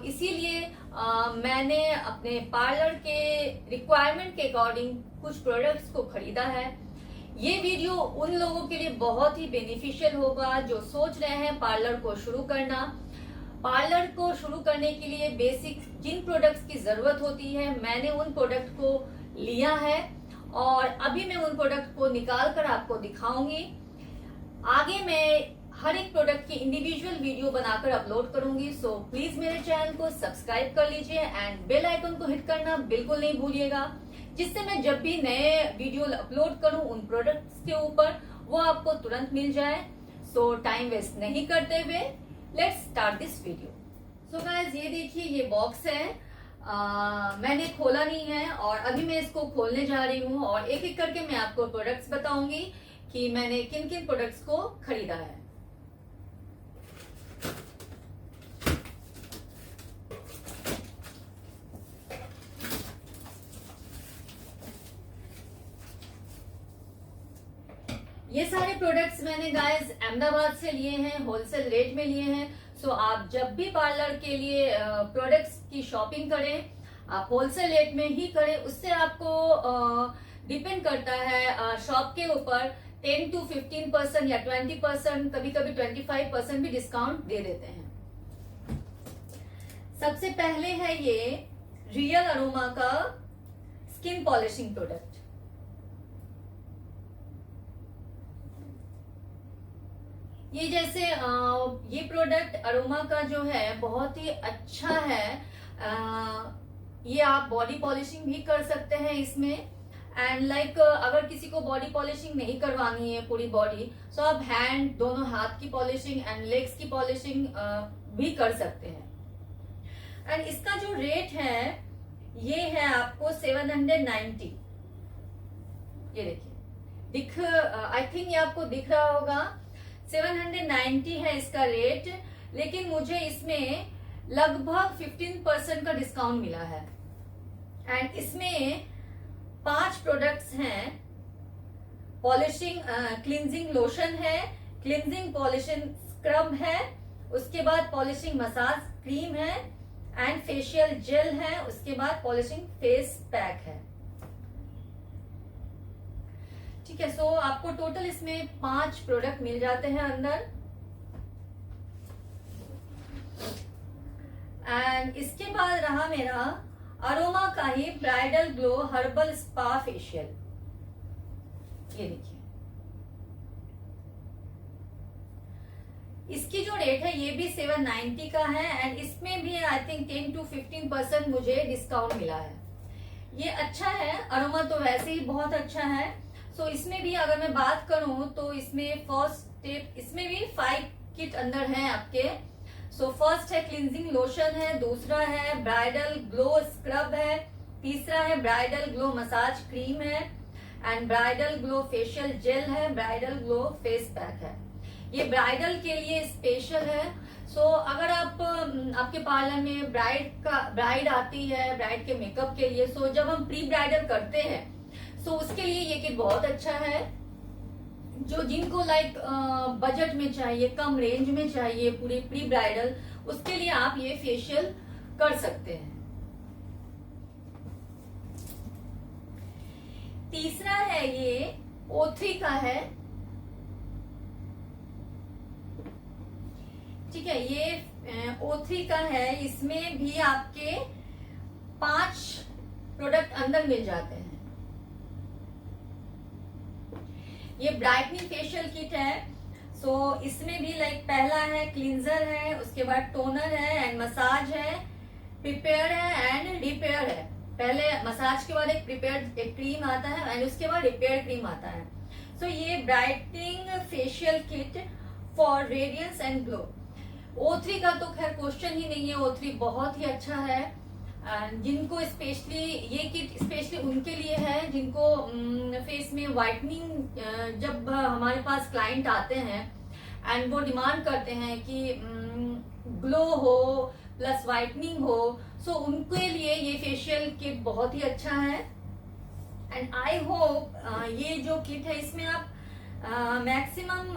इसीलिए मैंने अपने पार्लर के रिक्वायरमेंट के अकॉर्डिंग कुछ प्रोडक्ट्स को खरीदा है। ये वीडियो उन लोगों के लिए बहुत ही बेनिफिशियल होगा जो सोच रहे हैं पार्लर को शुरू करना। पार्लर को शुरू करने के लिए बेसिक जिन प्रोडक्ट्स की जरूरत होती है, मैंने उन प्रोडक्ट को लिया है और अभी मैं उन प्रोडक्ट को निकाल कर आपको दिखाऊंगी। आगे मैं हर एक प्रोडक्ट की इंडिविजुअल वीडियो बनाकर अपलोड करूंगी। सो प्लीज मेरे चैनल को सब्सक्राइब कर लीजिए एंड बेल आइकन को हिट करना बिल्कुल नहीं भूलिएगा, जिससे मैं जब भी नए वीडियो अपलोड करूं उन प्रोडक्ट्स के ऊपर वो आपको तुरंत मिल जाए। सो टाइम वेस्ट नहीं करते हुए let's start this video. So guys, ये देखिए, ये बॉक्स है। मैंने खोला नहीं है और अभी मैं इसको खोलने जा रही हूँ और एक एक करके मैं आपको प्रोडक्ट्स बताऊंगी कि मैंने किन किन प्रोडक्ट्स को खरीदा है। ये सारे प्रोडक्ट्स मैंने गाइस अहमदाबाद से लिए हैं, होलसेल रेट में लिए हैं। सो आप जब भी पार्लर के लिए प्रोडक्ट्स की शॉपिंग करें, आप होलसेल रेट में ही करें। उससे आपको डिपेंड करता है शॉप के ऊपर 10 to 15% या 20%, कभी कभी 25% भी डिस्काउंट दे देते हैं। सबसे पहले है ये रियल अरोमा का स्किन पॉलिशिंग प्रोडक्ट। ये जैसे ये प्रोडक्ट अरोमा का जो है बहुत ही अच्छा है। ये आप बॉडी पॉलिशिंग भी कर सकते हैं इसमें एंड लाइक अगर किसी को बॉडी पॉलिशिंग नहीं करवानी है पूरी बॉडी, सो आप हैंड, दोनों हाथ की पॉलिशिंग एंड लेग्स की पॉलिशिंग भी कर सकते हैं। एंड इसका जो रेट है ये है आपको 790। ये देखिए, आई थिंक ये आपको दिख रहा होगा, 790 है इसका रेट। लेकिन मुझे इसमें लगभग 15% का डिस्काउंट मिला है एंड इसमें 5 प्रोडक्ट्स हैं। पॉलिशिंग क्लींजिंग लोशन है, क्लींजिंग पॉलिशिंग स्क्रब है, उसके बाद पॉलिशिंग मसाज क्रीम है एंड फेशियल जेल है, उसके बाद पॉलिशिंग फेस पैक है। ठीक है, सो आपको टोटल इसमें 5 प्रोडक्ट मिल जाते हैं अंदर। एंड इसके बाद रहा मेरा अरोमा का ही bridal glow herbal spa facial. ये देखिए, इसकी जो रेट है ये भी 790 का है एंड इसमें भी आई थिंक 10 to 15% मुझे डिस्काउंट मिला है। ये अच्छा है, अरोमा तो वैसे ही बहुत अच्छा है। सो इसमें भी अगर मैं बात करूं तो इसमें फर्स्ट स्टेप, इसमें भी 5 किट अंदर है आपके। सो फर्स्ट है क्लींजिंग लोशन है, दूसरा है ब्राइडल ग्लो स्क्रब है, तीसरा है ब्राइडल ग्लो मसाज क्रीम है and bridal glow facial gel है, ब्राइडल ग्लो फेस पैक है। ये ब्राइडल के लिए स्पेशल है। सो अगर आप आपके पार्लर में ब्राइड आती है, ब्राइड के मेकअप के लिए, सो जब हम प्री ब्राइडल करते हैं तो उसके लिए ये किट बहुत अच्छा है। जो जिनको लाइक बजट में चाहिए, कम रेंज में चाहिए पूरी प्री ब्राइडल, उसके लिए आप ये फेशियल कर सकते हैं। तीसरा है ये O3 का है। ठीक है, ये O3 का है। इसमें भी आपके 5 प्रोडक्ट अंदर मिल जाते हैं। ये ब्राइटनिंग फेशियल किट है। सो इसमें भी लाइक पहला है क्लींजर है, उसके बाद टोनर है एंड मसाज है, प्रिपेयर है एंड रिपेयर है। पहले मसाज के बाद एक क्रीम आता है एंड उसके बाद रिपेयर क्रीम आता है। सो ये brightening facial kit for radiance and glow. O3 का तो खैर क्वेश्चन ही नहीं है, O3 बहुत ही अच्छा है। जिनको स्पेशली ये किट स्पेशली उनके लिए है जिनको फेस में वाइटनिंग, जब हमारे पास क्लाइंट आते हैं एंड वो डिमांड करते हैं कि ग्लो हो प्लस वाइटनिंग हो, सो उनके लिए ये फेशियल किट बहुत ही अच्छा है। एंड आई होप ये जो किट है इसमें आप मैक्सिमम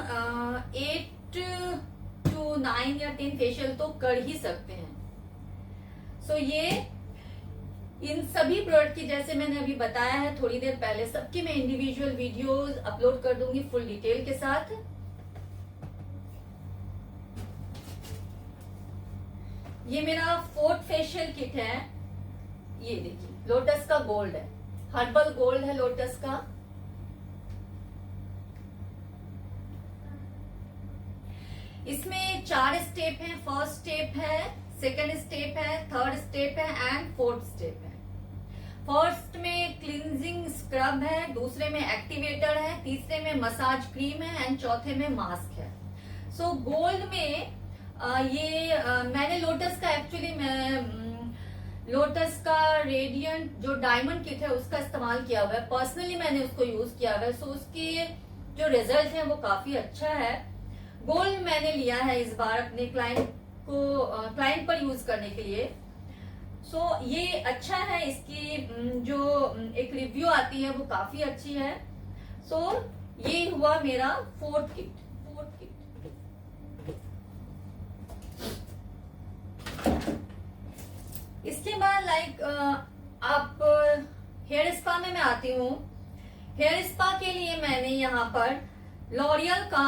8 to 9 या 10 फेशियल तो कर ही सकते हैं। सो ये इन सभी प्रोडक्ट की, जैसे मैंने अभी बताया है थोड़ी देर पहले, सबकी मैं इंडिविजुअल वीडियोस अपलोड कर दूंगी फुल डिटेल के साथ। ये मेरा 4th फेशियल किट है। ये देखिए, लोटस का गोल्ड है, हर्बल गोल्ड है लोटस का। इसमें 4 स्टेप हैं। फर्स्ट स्टेप है, सेकंड स्टेप है, थर्ड स्टेप है एंड फोर्थ स्टेप है। फर्स्ट में क्लींजिंग स्क्रब है, दूसरे में एक्टिवेटर है, तीसरे में मसाज क्रीम है एंड चौथे में मास्क है। सो गोल्ड में मैंने लोटस का, एक्चुअली मैं लोटस का रेडियंट जो डायमंड किट है उसका इस्तेमाल किया हुआ है। पर्सनली मैंने उसको यूज किया हुआ है। सो उसके जो रिजल्ट है वो काफी अच्छा है। गोल्ड मैंने लिया है इस बार अपने क्लाइंट पर यूज करने के लिए। सो ये अच्छा है। इसकी जो एक रिव्यू आती है वो काफी अच्छी है। सो ये हुआ मेरा 4th किट। इसके बाद आप हेयर स्पा में मैं आती हूँ। हेयर स्पा के लिए मैंने यहाँ पर लॉरियल का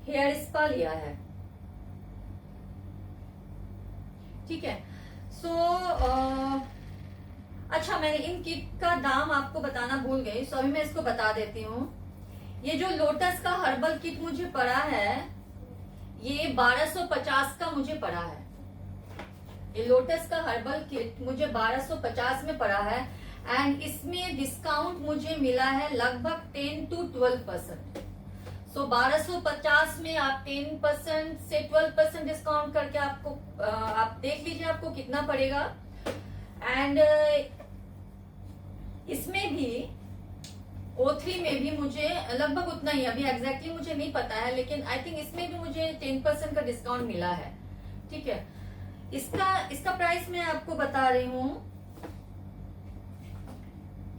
हेयर स्पा लिया है। ठीक है। सो अच्छा, मैंने इन किट का दाम आपको बताना भूल गई, सो अभी मैं इसको बता देती हूँ। ये जो लोटस का हर्बल किट मुझे पड़ा है, ये 1250 का मुझे पड़ा है। ये लोटस का हर्बल किट मुझे 1250 में पड़ा है एंड इसमें डिस्काउंट मुझे मिला है लगभग 10 to 12%। सो 1250 में आप 10% से 12% डिस्काउंट करके आपको आप देख लीजिए आपको कितना पड़ेगा। एंड इसमें भी O3 में भी मुझे लगभग उतना ही, अभी एग्जैक्टली मुझे नहीं पता है, लेकिन आई थिंक इसमें भी मुझे 10% का डिस्काउंट मिला है। ठीक है। इसका प्राइस मैं आपको बता रही हूँ,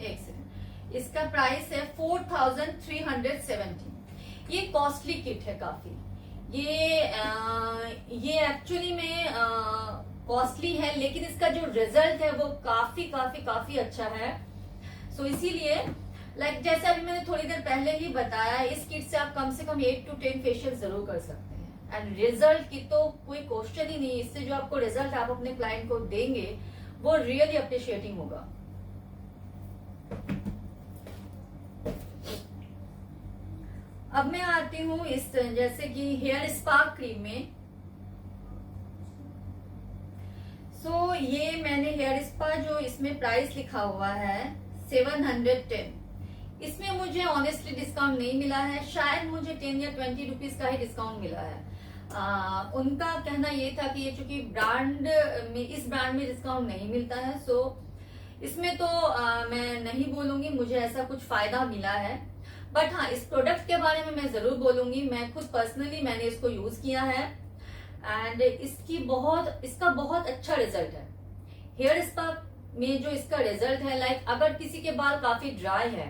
एक सेकंड। इसका प्राइस है 4370। ये कॉस्टली किट है काफी। ये एक्चुअली में कॉस्टली है, लेकिन इसका जो रिजल्ट है वो काफी काफी काफी अच्छा है। सो इसीलिए जैसे अभी मैंने थोड़ी देर पहले ही बताया, इस किट से आप कम से कम 8 to 10 फेशियल जरूर कर सकते हैं। एंड रिजल्ट की तो कोई क्वेश्चन ही नहीं। इससे जो आपको रिजल्ट आप अपने क्लाइंट को देंगे वो रियली अप्रिशिएटिंग होगा। अब मैं आती हूँ इस, जैसे कि हेयर स्पा क्रीम में। सो ये मैंने हेयर स्पा, जो इसमें प्राइस लिखा हुआ है 710, इसमें मुझे ऑनेस्टली डिस्काउंट नहीं मिला है। शायद मुझे 10 या 20 रुपीज का ही डिस्काउंट मिला है। उनका कहना ये था कि ये चूंकि इस ब्रांड में डिस्काउंट नहीं मिलता है, सो इसमें तो मैं नहीं बोलूंगी मुझे ऐसा कुछ फायदा मिला है। बट हाँ, इस प्रोडक्ट के बारे में मैं जरूर बोलूंगी। मैं खुद पर्सनली मैंने इसको यूज किया है एंड इसका बहुत अच्छा रिजल्ट है। हेयर स्पा में जो इसका रिजल्ट है, अगर किसी के बाल काफी ड्राई है,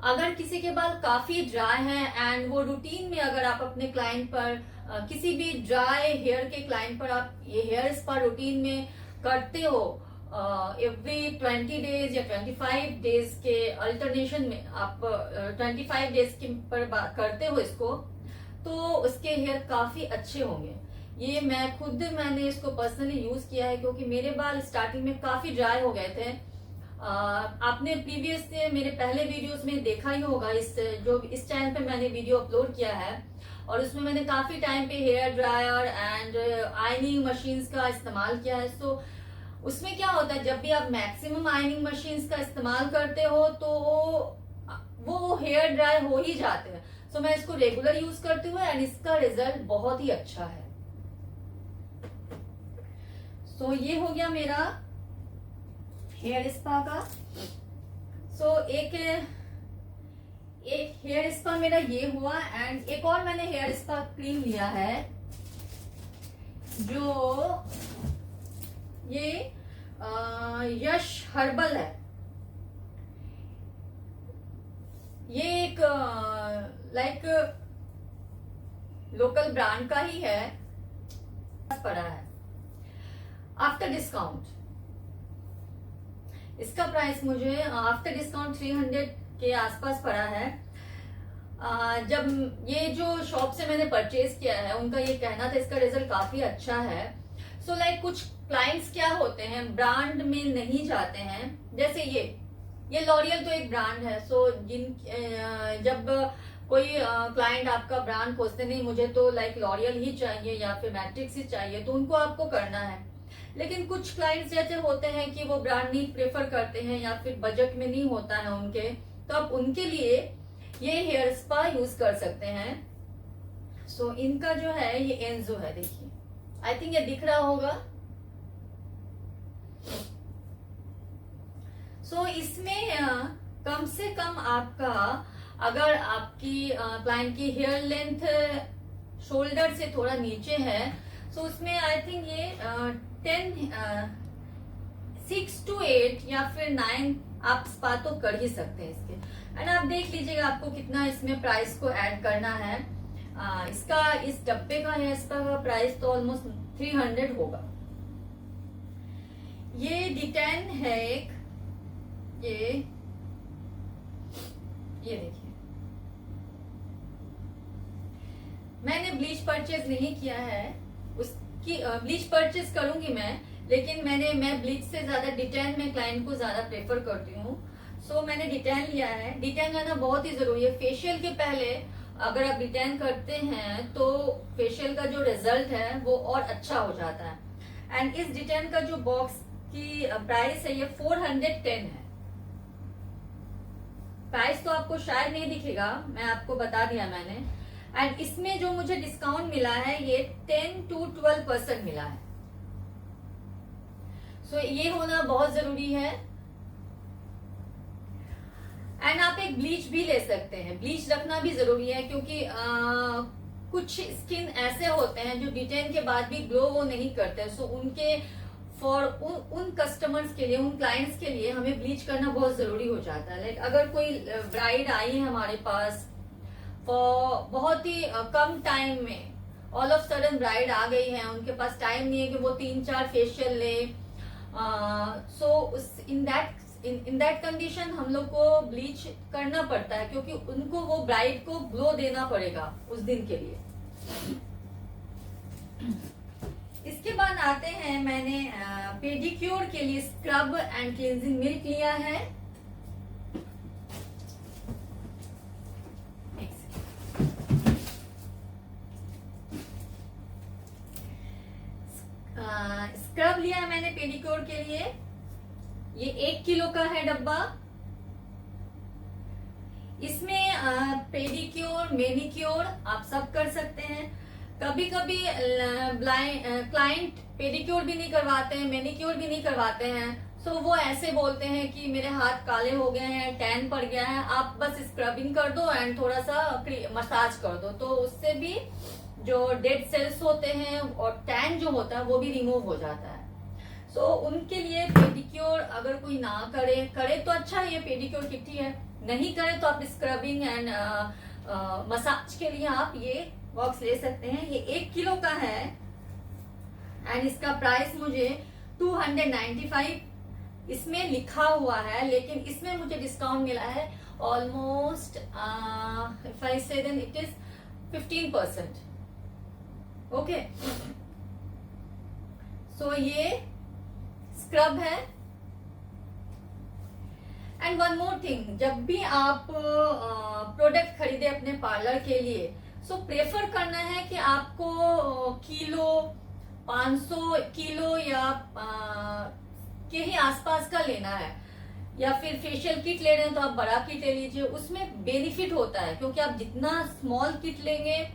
अगर किसी के बाल काफी ड्राई है एंड वो रूटीन में, अगर आप अपने क्लाइंट पर किसी भी ड्राई हेयर के क्लाइंट पर आप ये हेयर स्पा रूटीन में करते हो, एवरी 20 डेज या 25 डेज के अल्टरनेशन में आप 25 डेज के पर करते हो इसको, तो उसके हेयर काफी अच्छे होंगे। ये मैंने इसको पर्सनली यूज किया है, क्योंकि मेरे बाल स्टार्टिंग में काफी ड्राई हो गए थे। आपने प्रीवियस मेरे पहले वीडियोस में देखा ही होगा, इस चैनल पे मैंने वीडियो अपलोड किया है और उसमें मैंने काफी टाइम पे hair dryer and ironing machines का इस्तेमाल किया है। सो उसमें क्या होता है, जब भी आप मैक्सिमम आयनिंग मशीन्स का इस्तेमाल करते हो तो वो हेयर ड्राई हो ही जाते हैं। सो मैं इसको रेगुलर यूज करती हूँ एंड इसका रिजल्ट बहुत ही अच्छा है। सो ये हो गया मेरा हेयर स्पा का। सो एक हेयर स्पा मेरा ये हुआ एंड एक और मैंने हेयर स्पा क्रीम लिया है, जो ये यश हर्बल है। ये एक लोकल ब्रांड का ही है, पड़ा है। आफ्टर डिस्काउंट इसका प्राइस मुझे आफ्टर डिस्काउंट 300 के आसपास पड़ा है। जब ये जो शॉप से मैंने परचेज किया है उनका ये कहना था इसका रिजल्ट काफी अच्छा है। सो लाइक कुछ क्लाइंट्स क्या होते हैं ब्रांड में नहीं जाते हैं, जैसे ये लॉरियल तो एक ब्रांड है। सो जब कोई क्लाइंट आपका ब्रांड खोजते नहीं मुझे तो लाइक लॉरियल ही चाहिए या फिर मैट्रिक्स ही चाहिए, तो उनको आपको करना है। लेकिन कुछ क्लाइंट्स जैसे होते हैं कि वो ब्रांड नहीं प्रेफर करते हैं या फिर बजट में नहीं होता है उनके, तो आप उनके लिए ये हेयर स्पा यूज कर सकते हैं। सो इनका जो है ये एंजो है, देखिए आई थिंक ये दिख रहा होगा। सो इसमें कम से कम आपका अगर आपकी क्लाइंट की हेयर लेंथ शोल्डर से थोड़ा नीचे है सो उसमें आई थिंक ये 6 to 8 या फिर 9 आप स्पा तो कर ही सकते हैं इसके। एंड आप देख लीजिएगा आपको कितना इसमें प्राइस को ऐड करना है। इसका इस डब्बे का हेयर स्पा का प्राइस तो ऑलमोस्ट 300 होगा। ये डिटेन है एक, ये देखिए मैंने ब्लीच परचेज नहीं किया है, उसकी ब्लीच परचेज करूंगी मैं, लेकिन मैं ब्लीच से ज्यादा डिटेन में क्लाइंट को ज्यादा प्रेफर करती हूँ। सो मैंने डिटेन लिया है। डिटेन लेना बहुत ही जरूरी है। फेशियल के पहले अगर आप डिटेन करते हैं तो फेशियल का जो रिजल्ट है वो और अच्छा हो जाता है। एंड इस डिटेन का जो बॉक्स की प्राइस है ये 410 है। प्राइस तो आपको शायद नहीं दिखेगा, मैं आपको बता दिया मैंने। एंड इसमें जो मुझे डिस्काउंट मिला है ये 10 to 12% मिला है। सो ये होना बहुत जरूरी है। एंड आप एक ब्लीच भी ले सकते हैं, ब्लीच रखना भी जरूरी है क्योंकि कुछ स्किन ऐसे होते हैं जो डिटेन के बाद भी ग्लो वो नहीं करते। सो उनके उन कस्टमर्स के लिए, उन क्लाइंट्स के लिए हमें ब्लीच करना बहुत जरूरी हो जाता है। लाइक अगर कोई ब्राइड आई है हमारे पास फॉर बहुत ही कम टाइम में, ऑल ऑफ सडन ब्राइड आ गई है, उनके पास टाइम नहीं है कि वो 3-4 फेशियल ले, सो इन दैट कंडीशन हम लोग को ब्लीच करना पड़ता है क्योंकि उनको वो ब्राइड को ग्लो देना पड़ेगा उस दिन के लिए। इसके बाद आते हैं, मैंने पेडिक्योर के लिए स्क्रब एंड क्लींजिंग मिल्क लिया है। स्क्रब लिया है मैंने पेडिक्योर के लिए, ये 1 किलो का है डब्बा। इसमें पेडिक्योर मैनिक्योर आप सब कर सकते हैं। कभी कभी क्लाइंट पेडिक्योर भी नहीं करवाते हैं, मैनिक्योर भी नहीं करवाते हैं। सो वो ऐसे बोलते हैं कि मेरे हाथ काले हो गए हैं, टैन पड़ गया है, आप बस स्क्रबिंग कर दो एंड थोड़ा सा मसाज कर दो, तो उससे भी जो डेड सेल्स होते हैं और टैन जो होता है वो भी रिमूव हो जाता है। सो उनके लिए पेडिक्योर अगर कोई ना करे तो अच्छा है, ये पेडिक्योर किट ही है। नहीं करे तो आप स्क्रबिंग एंड मसाज के लिए आप ये बॉक्स ले सकते हैं। ये 1 किलो का है एंड इसका प्राइस मुझे 295 इसमें लिखा हुआ है, लेकिन इसमें मुझे डिस्काउंट मिला है ऑलमोस्ट इफ आई से देन इट इज 15%। ओके, सो ये स्क्रब है। एंड वन मोर थिंग, जब भी आप प्रोडक्ट खरीदे अपने पार्लर के लिए, सो प्रेफर करना है कि आपको किलो 500 किलो या के ही आसपास का लेना है, या फिर फेशियल किट ले रहे हैं तो आप बड़ा किट ले लीजिए। उसमें बेनिफिट होता है क्योंकि आप जितना स्मॉल किट लेंगे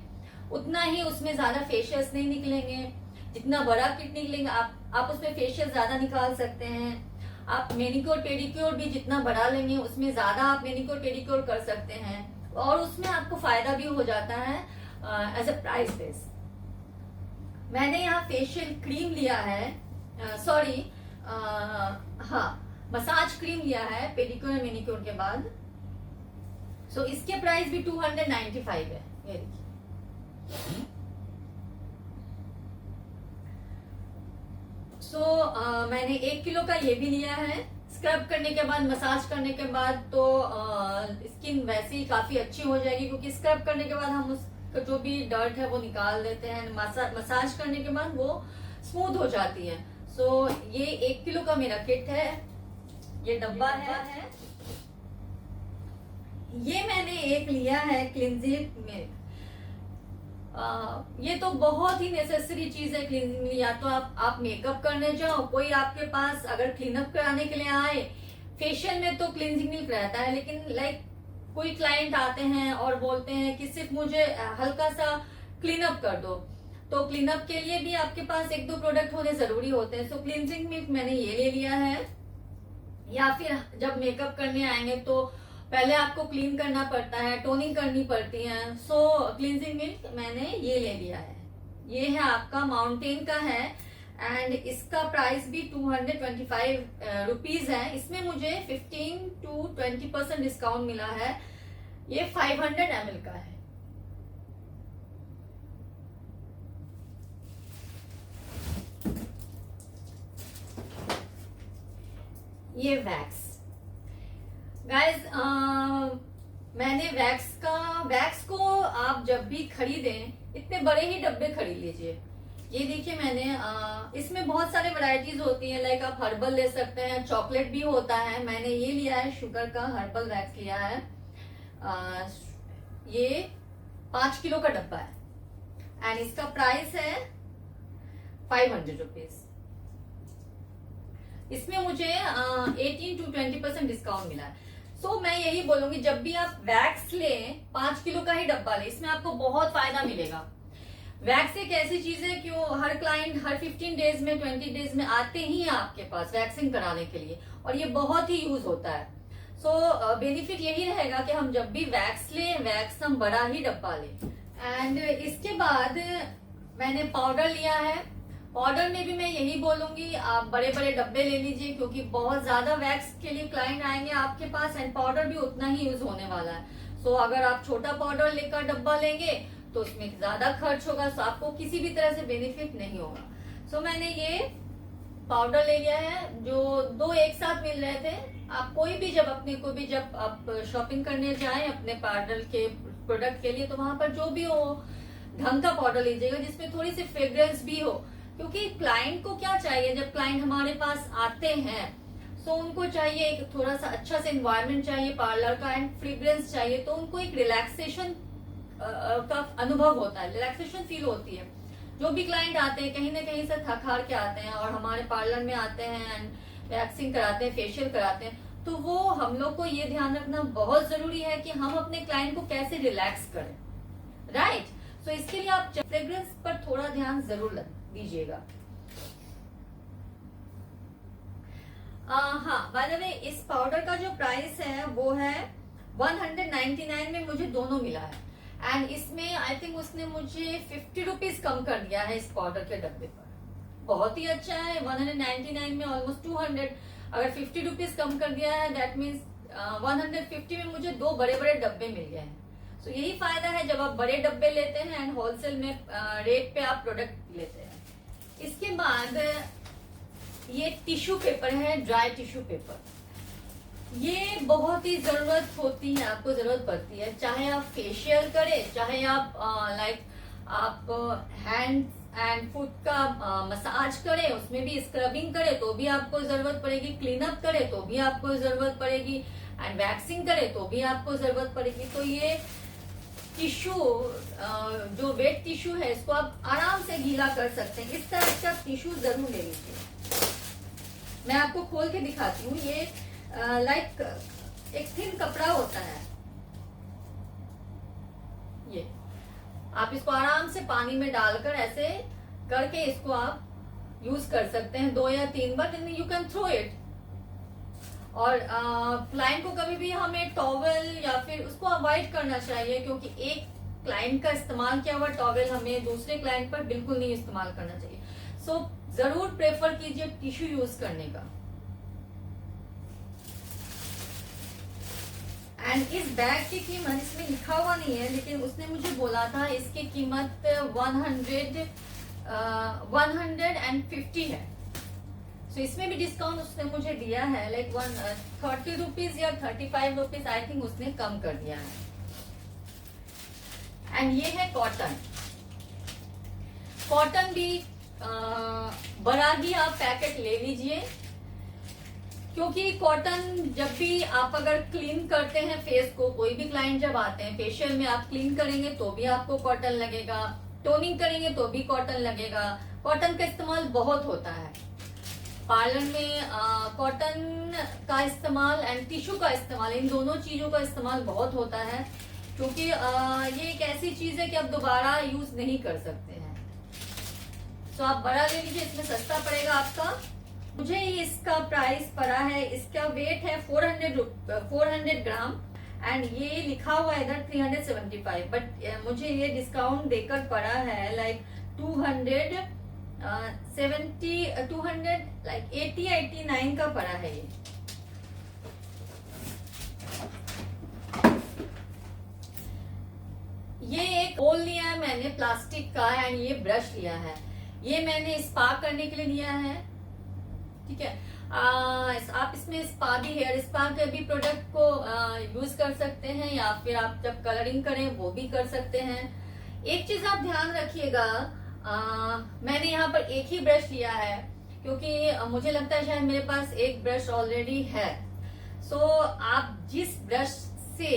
उतना ही उसमें ज्यादा फेशियल्स नहीं निकलेंगे। जितना बड़ा किट निकलेंगे आप उसमें फेशियल ज्यादा निकाल सकते हैं। आप मैनिक्योर पेडिक्योर भी जितना बड़ा लेंगे उसमें ज्यादा आप मैनिक्योर पेडिक्योर कर सकते हैं और उसमें आपको फायदा भी हो जाता है एज अ प्राइस बेस। मैंने यहाँ फेशियल क्रीम लिया है, मसाज क्रीम लिया है पेडिक्योर और मैनिक्योर के बाद। सो इसके प्राइस भी 295 है। ये देखिए, मैंने 1 किलो का ये भी लिया है। स्क्रब करने के बाद, मसाज करने के बाद तो स्किन वैसे ही काफी अच्छी हो जाएगी, क्योंकि स्क्रब करने के बाद हम उसका जो भी डर्ट है वो निकाल देते हैं। मसाज करने के बाद वो स्मूथ हो जाती है। ये 1 किलो का मेरा किट है। ये डब्बा है। ये मैंने एक लिया है क्लींजिंग मिल्क। ये तो बहुत ही नेसेसरी चीज है क्लींजिंग मिल्क। या तो आप मेकअप करने जाओ, कोई आपके पास अगर क्लीनअप कराने के लिए आए, फेशियल में तो क्लींजिंग मिल्क रहता है, लेकिन लाइक कोई क्लाइंट आते हैं और बोलते हैं कि सिर्फ मुझे हल्का सा क्लीनअप कर दो, तो क्लीनअप के लिए भी आपके पास 1-2 प्रोडक्ट होने जरूरी होते हैं। सो क्लींजिंग मिल्क मैंने ये ले लिया है। या फिर जब मेकअप करने आएंगे तो पहले आपको क्लीन करना पड़ता है, टोनिंग करनी पड़ती है। क्लींजिंग मिल्क मैंने ये ले लिया है। ये है आपका माउंटेन का है, एंड इसका प्राइस भी 225 रुपीज है। इसमें मुझे 15 to 20% डिस्काउंट मिला है। ये 500 ml का है। ये वैक्स, गाइज मैंने वैक्स को आप जब भी खरीदें इतने बड़े ही डब्बे खरीद लीजिए। ये देखिए मैंने इसमें बहुत सारे वैरायटीज होती हैं, लाइक आप हर्बल ले सकते हैं, चॉकलेट भी होता है। मैंने ये लिया है शुगर का हर्बल वैक्स लिया है। ये 5 किलो का डब्बा है, एंड इसका प्राइस है 500 रुपीज। इसमें मुझे 18 to 20% डिस्काउंट मिला है। मैं यही बोलूंगी, जब भी आप वैक्स लें 5 किलो का ही डब्बा लें, इसमें आपको बहुत फायदा मिलेगा। वैक्स एक ऐसी चीज है कि हर क्लाइंट हर 15 डेज में 20 डेज में आते ही हैं आपके पास वैक्सिंग कराने के लिए, और ये बहुत ही यूज होता है। बेनिफिट यही रहेगा कि हम जब भी वैक्स लें, वैक्स हम बड़ा ही डब्बा लें। एंड इसके बाद मैंने पाउडर लिया है। पाउडर में भी मैं यही बोलूंगी, आप बड़े बड़े डब्बे ले लीजिए, क्योंकि बहुत ज्यादा वैक्स के लिए क्लाइंट आएंगे आपके पास, एंड पाउडर भी उतना ही यूज होने वाला है। अगर आप छोटा पाउडर लेकर डब्बा लेंगे तो उसमें ज्यादा खर्च होगा, आपको किसी भी तरह से बेनिफिट नहीं होगा। मैंने ये पाउडर ले लिया है, जो 2 एक साथ मिल रहे थे। आप कोई भी जब आप शॉपिंग करने जाएं अपने पार्लर के प्रोडक्ट के लिए, तो वहां पर जो भी हो ढंग का पाउडर लीजिएगा, जिसमें थोड़ी सी फ्रेग्रेंस भी हो। क्योंकि क्लाइंट को क्या चाहिए, जब क्लाइंट हमारे पास आते हैं उनको चाहिए एक थोड़ा सा अच्छा से एनवायरनमेंट चाहिए पार्लर का, एंड फ्रेग्रेंस चाहिए, तो उनको एक रिलैक्सेशन का अनुभव होता है, रिलैक्सेशन फील होती है। जो भी क्लाइंट आते हैं कहीं ना कहीं से थक हार के आते हैं और हमारे पार्लर में आते हैं एंड वैक्सिंग कराते हैं, फेशियल कराते हैं, तो वो हम लोग को ये ध्यान रखना बहुत जरूरी है कि हम अपने क्लाइंट को कैसे रिलैक्स करें, राइट। इसके लिए आप फ्रेग्रेंस पर थोड़ा ध्यान जरूर दीजिएगा। हाँ, बाय द वे इस पाउडर का जो प्राइस है वो है 199 में मुझे दोनों मिला है, एंड इसमें आई थिंक उसने मुझे 50 रुपीज कम कर दिया है इस पाउडर के डब्बे पर। बहुत ही अच्छा है, 199 में ऑलमोस्ट 200, अगर 50 रुपीज कम कर दिया है दैट मीन्स 150 में मुझे 2 बड़े बड़े डब्बे मिल गए हैं। यही फायदा है जब आप बड़े डब्बे लेते हैं एंड होलसेल में रेट पे आप प्रोडक्ट लेते हैं। इसके बाद ये टिश्यू पेपर है, ड्राई टिश्यू पेपर। ये बहुत ही जरूरत होती है, आपको जरूरत पड़ती है, चाहे आप फेशियल करें, चाहे आप आप हैंड एंड फुट का मसाज करें, उसमें भी स्क्रबिंग करें तो भी आपको जरूरत पड़ेगी, क्लीन अप करें तो भी आपको जरूरत पड़ेगी, एंड वैक्सिंग करें तो भी आपको जरूरत पड़ेगी। तो ये टिश्यू जो वेट टिश्यू है इसको आप आराम से गीला कर सकते हैं। इस तरह का टिश्यू जरूर ले लीजिए। मैं आपको खोल के दिखाती हूँ। ये लाइक एक थिन कपड़ा होता है, ये आप इसको आराम से पानी में डालकर ऐसे करके इसको आप यूज कर सकते हैं 2 या 3 बार, then you can throw it. और क्लाइंट को कभी भी हमें टॉवेल या फिर उसको अवॉइड करना चाहिए, क्योंकि एक क्लाइंट का इस्तेमाल किया हुआ टॉवेल हमें दूसरे क्लाइंट पर बिल्कुल नहीं इस्तेमाल करना चाहिए। जरूर प्रेफर कीजिए टिश्यू यूज करने का। एंड इस बैग की कीमत, इसमें लिखा हुआ नहीं है लेकिन उसने मुझे बोला था इसकी कीमत 150 है। सो इसमें भी डिस्काउंट उसने मुझे दिया है, लाइक 30 रुपीज या 35 रुपीज आई थिंक उसने कम कर दिया है। एंड ये है कॉटन। कॉटन भी बड़ा ही आप पैकेट ले लीजिए, क्योंकि कॉटन जब भी आप अगर क्लीन करते हैं फेस को, कोई भी क्लाइंट जब आते हैं फेशियल में आप क्लीन करेंगे तो भी आपको कॉटन लगेगा, टोनिंग करेंगे तो भी कॉटन लगेगा। कॉटन का इस्तेमाल बहुत होता है पार्लर में। कॉटन का इस्तेमाल एंड टिश्यू का इस्तेमाल, इन दोनों चीजों का इस्तेमाल बहुत होता है, क्योंकि ये एक ऐसी चीज है कि आप दोबारा यूज नहीं कर सकते हैं। तो आप बड़ा ले लीजिए, इसमें सस्ता पड़ेगा आपका। मुझे इसका प्राइस पड़ा है, इसका वेट है 400 ग्राम एंड ये लिखा हुआ है इधर 375, बट मुझे ये डिस्काउंट देकर पड़ा है लाइक 80-89 का पड़ा है ये। ये एक बोल लिया है मैंने प्लास्टिक का एंड ये ब्रश लिया है, ये मैंने स्पा करने के लिए लिया है, ठीक है। आप इसमें स्पा भी, हेयर स्पा के भी प्रोडक्ट को यूज कर सकते हैं, या फिर आप जब कलरिंग करें वो भी कर सकते हैं। एक चीज आप ध्यान रखिएगा, मैंने यहाँ पर एक ही ब्रश लिया है, क्योंकि मुझे लगता है शायद मेरे पास एक ब्रश ऑलरेडी है। सो आप जिस ब्रश से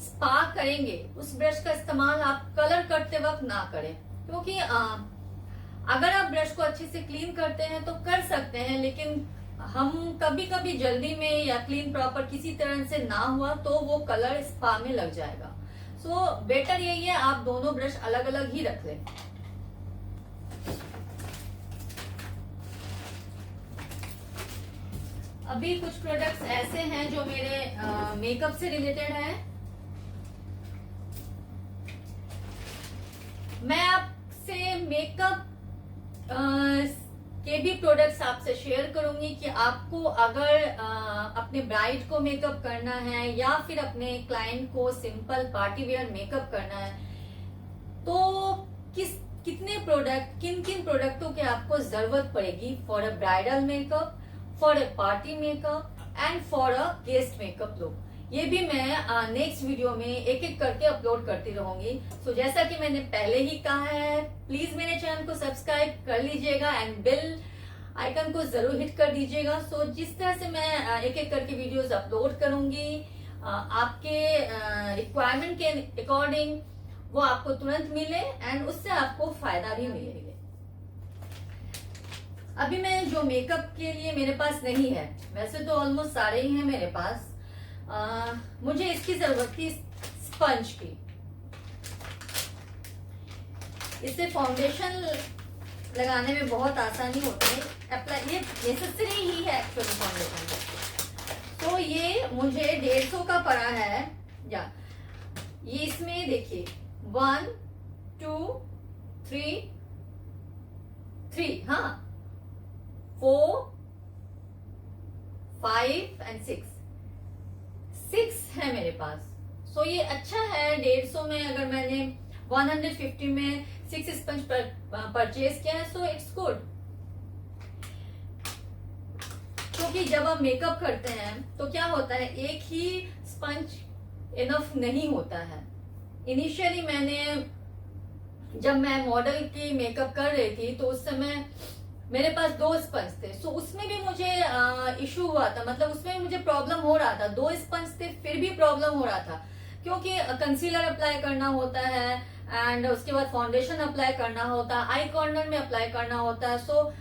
स्पा करेंगे उस ब्रश का इस्तेमाल आप कलर करते वक्त ना करें, क्योंकि अगर आप ब्रश को अच्छे से क्लीन करते हैं तो कर सकते हैं, लेकिन हम कभी कभी जल्दी में या क्लीन प्रॉपर किसी तरह से ना हुआ तो वो कलर स्पा में लग जाएगा। सो बेटर यही है आप दोनों ब्रश अलग अलग ही रख लें। अभी कुछ प्रोडक्ट्स ऐसे हैं जो मेरे मेकअप से रिलेटेड हैं। मैं आपसे मेकअप के भी प्रोडक्ट्स आपसे शेयर करूंगी कि आपको अगर अपने ब्राइड को मेकअप करना है या फिर अपने क्लाइंट को सिंपल पार्टी वेयर मेकअप करना है तो कितने प्रोडक्ट, किन किन प्रोडक्टों की आपको जरूरत पड़ेगी for a bridal makeup, for a party makeup and for a guest makeup look. ये भी मैं नेक्स्ट वीडियो में एक एक करके अपलोड करती रहूंगी। सो जैसा कि मैंने पहले ही कहा है, प्लीज मेरे चैनल को सब्सक्राइब कर लीजिएगा एंड बेल आइकन को जरूर हिट कर दीजिएगा। सो जिस तरह से मैं एक एक करके वीडियोस अपलोड करूंगी आपके रिक्वायरमेंट के अकॉर्डिंग वो आपको तुरंत मिले एंड उससे आपको फायदा भी मिले। अभी मैं जो मेकअप के लिए मेरे पास नहीं है, वैसे तो ऑलमोस्ट सारे ही हैं मेरे पास, मुझे इसकी जरूरत थी स्पंज की। इससे फाउंडेशन लगाने में बहुत आसानी होती है, अप्लाई ये नेसेसरी ही है एक्चुअली फाउंडेशन। तो ये मुझे 150 का पड़ा है, या ये इसमें देखिए 1 2 3 हाँ 4 5 एंड 6 है मेरे पास। सो ये अच्छा है। 150 में अगर मैंने 150 में 6 स्पंज परचेज किया है सो इट्स गुड। क्योंकि जब आप मेकअप करते हैं तो क्या होता है, एक ही स्पंज इनफ नहीं होता है। इनिशियली जब मैं मॉडल की मेकअप कर रही थी तो उस समय मेरे पास 2 स्पंज थे। सो उसमें भी मुझे इशू हुआ था, मतलब उसमें भी मुझे प्रॉब्लम हो रहा था। 2 स्पंज थे फिर भी प्रॉब्लम हो रहा था, क्योंकि कंसीलर अप्लाई करना होता है एंड उसके बाद फाउंडेशन अप्लाई करना होता है, आई कॉर्नर में अप्लाई करना होता है। सो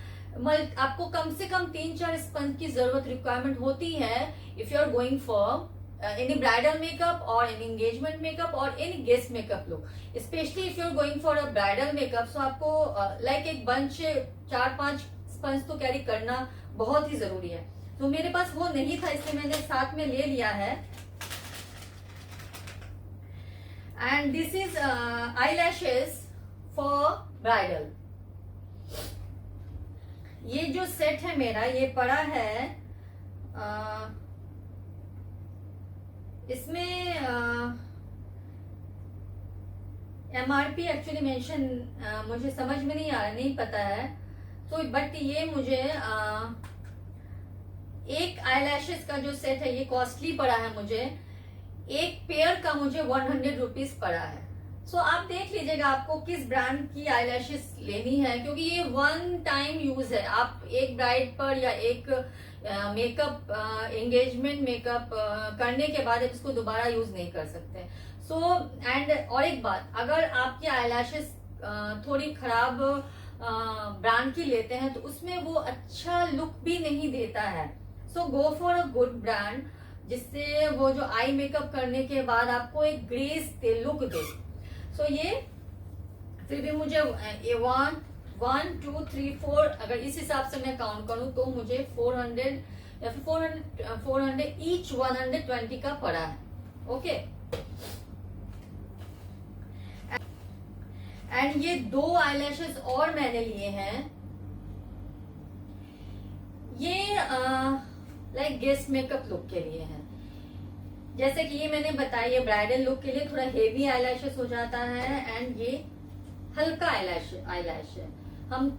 आपको कम से कम 3-4 स्पंज की जरूरत रिक्वायरमेंट होती है if you are going for any bridal makeup or any engagement makeup or any guest makeup look, especially if you are going for a bridal makeup। so आपको like एक बंच 4-5 स्पंज तो carry करना बहुत ही जरूरी है। तो मेरे पास वो नहीं था, इसलिए मैंने साथ में ले लिया है। And this is eyelashes for bridal. ये जो सेट है मेरा, ये पड़ा है इसमें MRP एक्चुअली मेंशन मुझे समझ में नहीं आ रहा, नहीं पता है। तो बट ये मुझे एक आईलैशेस का जो सेट है ये कॉस्टली पड़ा है मुझे, एक पेयर का मुझे 100 रुपीज पड़ा है। सो आप देख लीजिएगा आपको किस ब्रांड की आईलैशेस लेनी है, क्योंकि ये वन टाइम यूज है। आप एक ब्राइड पर या एक मेकअप एंगेजमेंट मेकअप करने के बाद इसको दोबारा यूज नहीं कर सकते। सो एंड और एक बात, अगर आपकी आईलैशेस थोड़ी खराब ब्रांड की लेते हैं तो उसमें वो अच्छा लुक भी नहीं देता है। So go for a good brand, जिससे वो जो आई मेकअप करने के बाद आपको एक ग्रेस दे, लुक दे। सो ये फिर भी मुझे 1 2 3 4 अगर इस हिसाब से मैं काउंट करूं तो मुझे 400 या फिर 400 ईच 120 का पड़ा है। ओके, एंड ये 2 आईलैशेस और मैंने लिए हैं। ये लाइक गेस्ट मेकअप लुक के लिए है। जैसे कि ये मैंने बताया, ये ब्राइडल लुक के लिए थोड़ा हेवी आईलैशेस हो जाता है, एंड ये हल्का आईलैश है। हम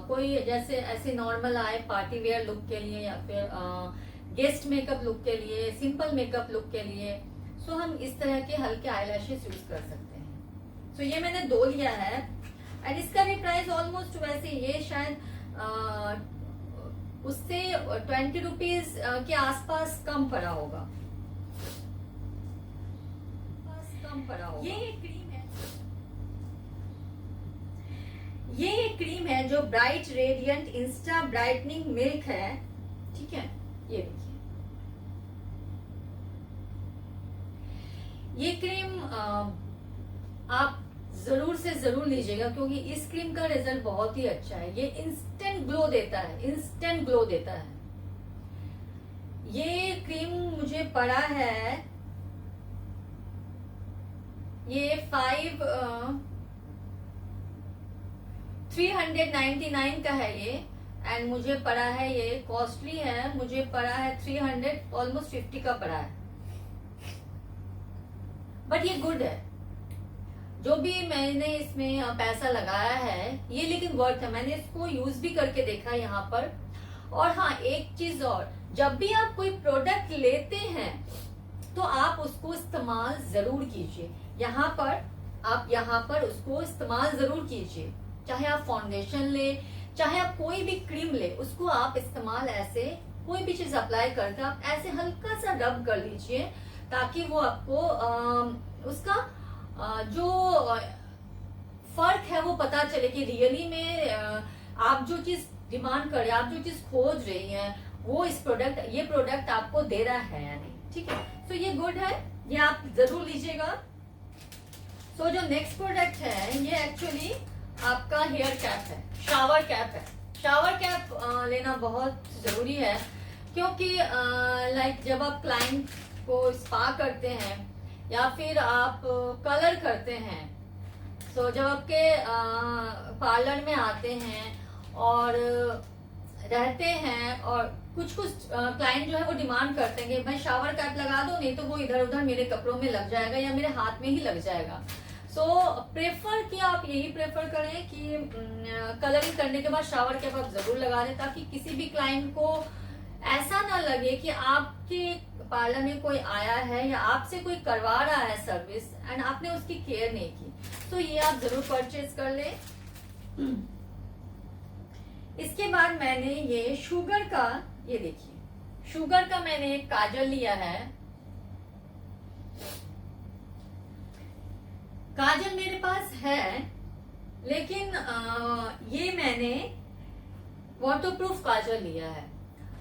कोई जैसे ऐसे नॉर्मल आए पार्टी वेयर लुक के लिए या फिर गेस्ट मेकअप लुक के लिए, सिंपल मेकअप लुक के लिए, सो हम इस तरह के हल्के आईलैशेस यूज कर सकते हैं। सो ये मैंने 2 लिया है, एंड इसका भी प्राइस ऑलमोस्ट वैसे, ये शायद उससे 20 रुपीज के आसपास कम पड़ा होगा, ये एक क्रीम है, ये एक क्रीम है जो bright radiant Insta brightening milk है। ठीक है, ये देखिए, ये क्रीम आप जरूर से जरूर लीजिएगा, क्योंकि इस क्रीम का रिजल्ट बहुत ही अच्छा है। ये इंस्टेंट ग्लो देता है, इंस्टेंट ग्लो देता है। ये क्रीम मुझे पड़ा है, ये 399 का है ये, एंड मुझे पड़ा है, ये कॉस्टली है, मुझे पड़ा है 300 ऑलमोस्ट 50 का पड़ा है, बट ये गुड है। जो भी मैंने इसमें पैसा लगाया है ये लेकिन वर्थ है। मैंने इसको यूज भी करके देखा यहाँ पर। और हाँ, एक चीज और, जब भी आप कोई प्रोडक्ट लेते हैं तो आप उसको इस्तेमाल जरूर कीजिए। यहाँ पर उसको इस्तेमाल जरूर कीजिए। चाहे आप फाउंडेशन ले, चाहे आप कोई भी क्रीम ले, उसको आप इस्तेमाल ऐसे कोई भी चीज अप्लाई करके आप ऐसे हल्का सा रब कर लीजिए, ताकि वो आपको उसका जो फर्क है वो पता चले कि रियली में आप जो चीज डिमांड कर रहे हैं, आप जो चीज खोज रही हैं, वो ये प्रोडक्ट आपको दे रहा है या नहीं। ठीक है, तो ये गुड है, ये आप जरूर लीजिएगा। सो जो नेक्स्ट प्रोडक्ट है ये एक्चुअली आपका हेयर कैप है, शावर कैप है। शावर कैप लेना बहुत जरूरी है, क्योंकि लाइक जब आप क्लाइंट को स्पा करते हैं या फिर आप कलर करते हैं, तो जब आपके पार्लर में आते हैं और रहते हैं, और कुछ क्लाइंट जो है वो डिमांड करते हैं कि भाई शावर कैप लगा दो, नहीं तो वो इधर उधर मेरे कपड़ों में लग जाएगा या मेरे हाथ में ही लग जाएगा। सो प्रेफर कि आप यही प्रेफर करें कि कलरिंग करने के बाद शावर कैप आप जरूर लगा दें, ताकि किसी भी क्लाइंट को ऐसा ना लगे कि आपके पार्लर में कोई आया है या आपसे कोई करवा रहा है सर्विस एंड आपने उसकी केयर नहीं की। तो ये आप जरूर परचेज कर ले। इसके बाद मैंने ये शुगर का, ये देखिए शुगर का मैंने एक काजल लिया है। काजल मेरे पास है, लेकिन ये मैंने वाटरप्रूफ काजल लिया है।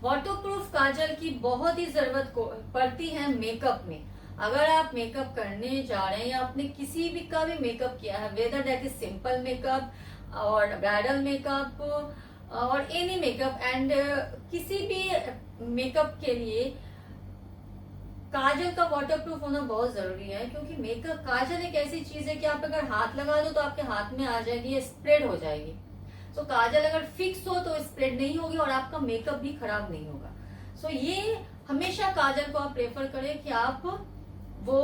वाटरप्रूफ काजल की बहुत ही जरूरत पड़ती है मेकअप में। अगर आप मेकअप करने जा रहे हैं या आपने किसी भी का भी मेकअप किया है, whether that is simple makeup और ब्राइडल मेकअप और एनी मेकअप, एंड किसी भी मेकअप के लिए काजल का वाटरप्रूफ होना बहुत जरूरी है। क्योंकि मेकअप काजल एक ऐसी चीज है कि आप अगर हाथ लगा दो तो आपके हाथ में आ जाएगी, ये स्प्रेड हो जाएगी। सो काजल अगर फिक्स हो तो स्प्रेड नहीं होगी और आपका मेकअप भी खराब नहीं होगा। सो ये हमेशा काजल को आप प्रेफर करें कि आप वो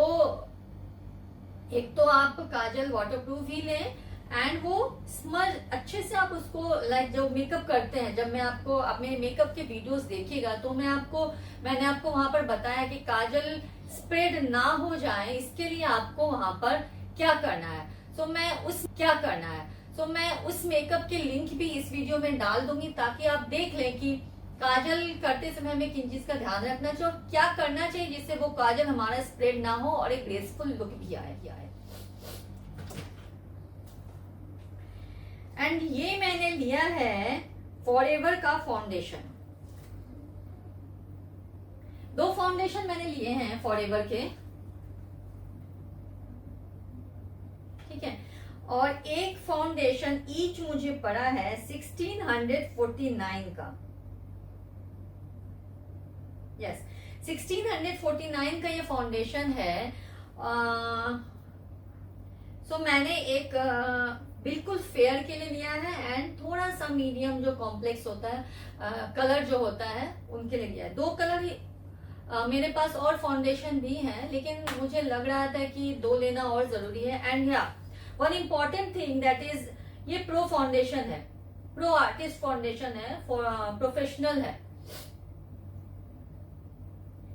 एक तो आप काजल वाटरप्रूफ ही लें, एंड वो स्मज अच्छे से आप उसको लाइक जो मेकअप करते हैं, जब मैं आपको अपने मेकअप के वीडियोस देखिएगा तो मैंने आपको वहां पर बताया कि काजल स्प्रेड ना हो जाए, इसके लिए आपको वहां पर क्या करना है। सो मैं उस मेकअप के लिंक भी इस वीडियो में डाल दूंगी, ताकि आप देख लें कि काजल करते समय हमें किन चीज का ध्यान रखना चाहिए और क्या करना चाहिए जिससे वो काजल हमारा स्प्रेड ना हो और एक ग्रेसफुल लुक भी आए। एंड ये मैंने लिया है फॉरएवर का फाउंडेशन। 2 फाउंडेशन मैंने लिए हैं फॉरएवर के, ठीक है। और एक फाउंडेशन ईच मुझे पड़ा है 1649 का। यस, 1649 का ये फाउंडेशन है। सो मैंने एक बिल्कुल फेयर के लिए लिया है एंड थोड़ा सा मीडियम जो कॉम्प्लेक्स होता है कलर जो होता है उनके लिए लिया है। 2 कलर ही मेरे पास और फाउंडेशन भी है, लेकिन मुझे लग रहा था कि 2 लेना और जरूरी है। एंड या one important thing that is ये प्रो फाउंडेशन है, प्रो आर्टिस्ट फाउंडेशन है, प्रोफेशनल है,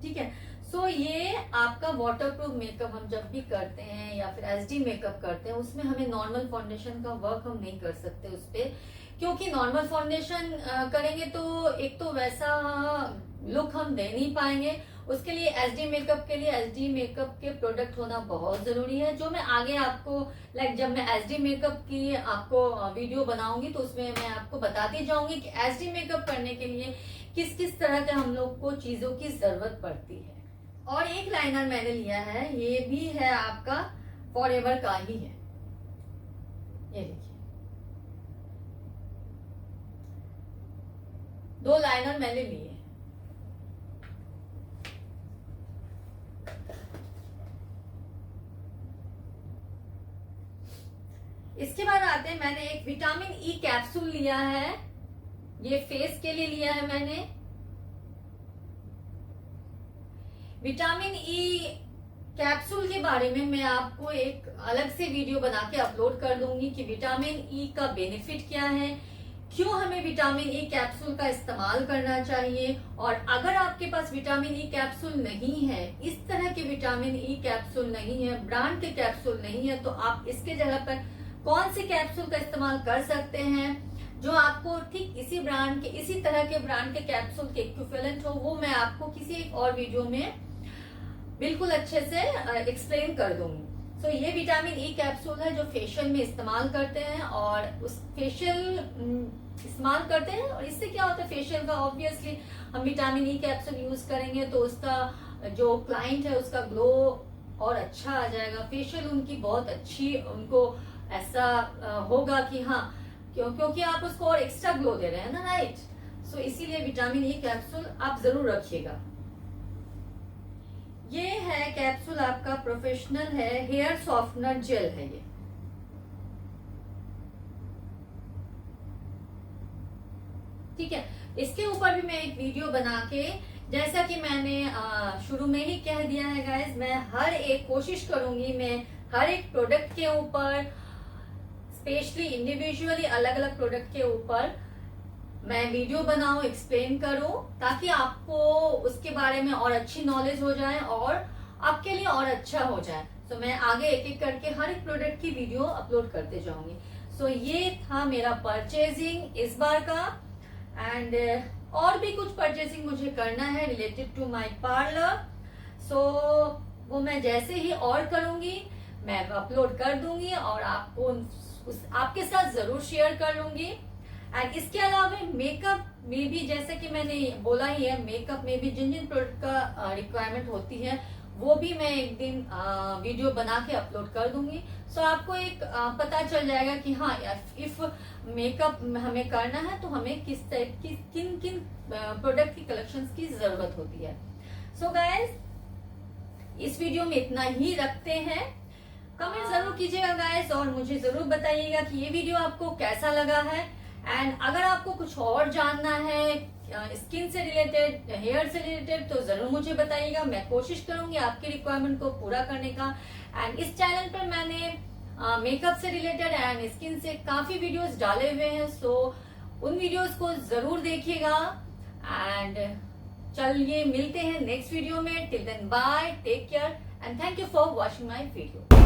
ठीक है। सो ये आपका वाटरप्रूफ मेकअप हम जब भी करते हैं या फिर एचडी मेकअप करते हैं, उसमें हमें नॉर्मल फाउंडेशन का वर्क हम नहीं कर सकते उस पे, क्योंकि नॉर्मल फाउंडेशन करेंगे तो एक तो वैसा लुक हम दे नहीं पाएंगे। उसके लिए एचडी मेकअप के लिए एचडी मेकअप के प्रोडक्ट होना बहुत जरूरी है, जो मैं आगे आपको लाइक जब मैं एचडी मेकअप की आपको वीडियो बनाऊंगी तो उसमें मैं आपको बताती जाऊंगी कि एचडी मेकअप करने के लिए किस किस तरह के हम लोग को चीजों की जरूरत पड़ती है। और एक लाइनर मैंने लिया है, ये भी है आपका फॉरएवर का ही है, ये देखिए 2 लाइनर मैंने लिए। इसके बाद आते हैं, मैंने एक विटामिन ई कैप्सूल लिया है, ये फेस के लिए लिया है मैंने। विटामिन ई कैप्सूल के बारे में मैं आपको एक अलग से वीडियो बना के अपलोड कर दूंगी कि विटामिन ई का बेनिफिट क्या है, क्यों हमें विटामिन ई कैप्सूल का इस्तेमाल करना चाहिए। और अगर आपके पास विटामिन ई कैप्सूल नहीं है, इस तरह के विटामिन ई कैप्सूल नहीं है, ब्रांड के कैप्सूल नहीं है, तो आप इसके जगह पर कौन से कैप्सूल का इस्तेमाल कर सकते हैं जो आपको ठीक इसी ब्रांड के, इसी तरह के ब्रांड के कैप्सूल के इक्विवेलेंट हो। वो मैं आपको किसी एक और वीडियो में बिल्कुल अच्छे से एक्सप्लेन कर दूंगी। सो ये विटामिन ई कैप्सूल है जो फेशियल में इस्तेमाल करते हैं, और उस फेशियल इस्तेमाल करते हैं, और इससे क्या होता है फेशियल का, ऑब्वियसली हम विटामिन ई कैप्सूल यूज करेंगे तो उसका जो क्लाइंट है उसका ग्लो और अच्छा आ जाएगा, फेशियल उनकी बहुत अच्छी, उनको ऐसा होगा कि हाँ क्योंकि आप उसको और एक्स्ट्रा ग्लो दे रहे हैं ना, राइट। सो इसीलिए विटामिन ई कैप्सूल आप जरूर रखिएगा। ये है कैप्सूल आपका प्रोफेशनल है, हेयर सॉफ्टनर जेल है ये, ठीक है। इसके ऊपर भी मैं एक वीडियो बना के, जैसा कि मैंने शुरू में ही कह दिया है गाइस, मैं हर एक कोशिश करूंगी, मैं हर एक प्रोडक्ट के ऊपर स्पेशली इंडिविजुअली अलग अलग प्रोडक्ट के ऊपर मैं वीडियो बनाऊं, एक्सप्लेन करूं, ताकि आपको उसके बारे में और अच्छी नॉलेज हो जाए और आपके लिए और अच्छा हो जाए। तो मैं आगे एक एक करके हर एक प्रोडक्ट की वीडियो अपलोड करते जाऊंगी। सो ये था मेरा परचेजिंग इस बार का, एंड और भी कुछ परचेजिंग मुझे करना है रिलेटेड टू माय पार्लर। सो वो मैं जैसे ही और करूंगी मैं अपलोड कर दूंगी और आपको आपके साथ जरूर शेयर कर लूंगी। एंड इसके अलावा मेकअप में भी, जैसे कि मैंने बोला ही है, मेकअप में भी जिन जिन प्रोडक्ट का रिक्वायरमेंट होती है वो भी मैं एक दिन वीडियो बना के अपलोड कर दूंगी। सो आपको एक पता चल जाएगा कि हाँ इफ मेकअप हमें करना है तो हमें किस टाइप की किन किन प्रोडक्ट की कलेक्शंस की जरूरत होती है। सो गाइस इस वीडियो में इतना ही रखते हैं। कमेंट जरूर कीजिएगा गाइस और मुझे जरूर बताइएगा कि ये वीडियो आपको कैसा लगा है। एंड अगर आपको कुछ और जानना है स्किन से रिलेटेड, हेयर से रिलेटेड, तो जरूर मुझे बताइएगा। मैं कोशिश करूंगी आपकी रिक्वायरमेंट को पूरा करने का। एंड इस चैनल पर मैंने मेकअप से रिलेटेड एंड स्किन से काफी वीडियोस डाले हुए हैं, सो उन वीडियोस को जरूर देखिएगा। एंड चलिए मिलते हैं नेक्स्ट वीडियो में। Till then bye, take care and thank you for watching my video.